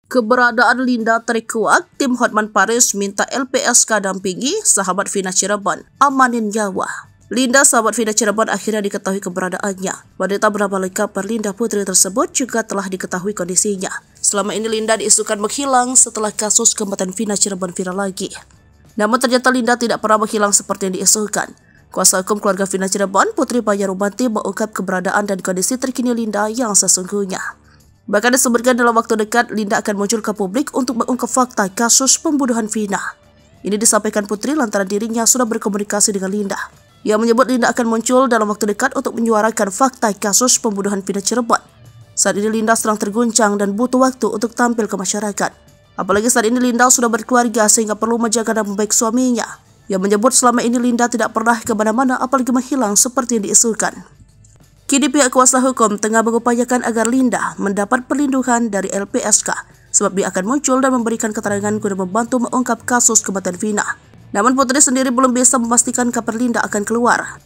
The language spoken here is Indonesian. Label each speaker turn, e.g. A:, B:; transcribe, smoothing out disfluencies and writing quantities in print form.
A: Keberadaan Linda terkuak, tim Hotman Paris minta LPSK dampingi sahabat Vina Cirebon, amanin nyawa. Linda, sahabat Vina Cirebon, akhirnya diketahui keberadaannya. Wanita bernama lengkap Linda Putri tersebut juga telah diketahui kondisinya. Selama ini Linda diisukan menghilang setelah kasus kematian Vina Cirebon viral lagi. Namun ternyata Linda tidak pernah menghilang seperti yang diisukan. Kuasa hukum keluarga Vina Cirebon, Putri Bayarubanti, mengungkap keberadaan dan kondisi terkini Linda yang sesungguhnya. Bahkan disebutkan dalam waktu dekat, Linda akan muncul ke publik untuk mengungkap fakta kasus pembunuhan Vina. Ini disampaikan Putri lantaran dirinya sudah berkomunikasi dengan Linda. Ia menyebut Linda akan muncul dalam waktu dekat untuk menyuarakan fakta kasus pembunuhan Vina Cirebon. Saat ini Linda sedang terguncang dan butuh waktu untuk tampil ke masyarakat. Apalagi saat ini Linda sudah berkeluarga sehingga perlu menjaga nama baik suaminya. Ia menyebut selama ini Linda tidak pernah kemana-mana apalagi menghilang seperti yang diisukan. Kini pihak kuasa hukum tengah mengupayakan agar Linda mendapat perlindungan dari LPSK sebab dia akan muncul dan memberikan keterangan guna membantu mengungkap kasus kematian Vina. Namun Putri sendiri belum bisa memastikan kapan Linda akan keluar.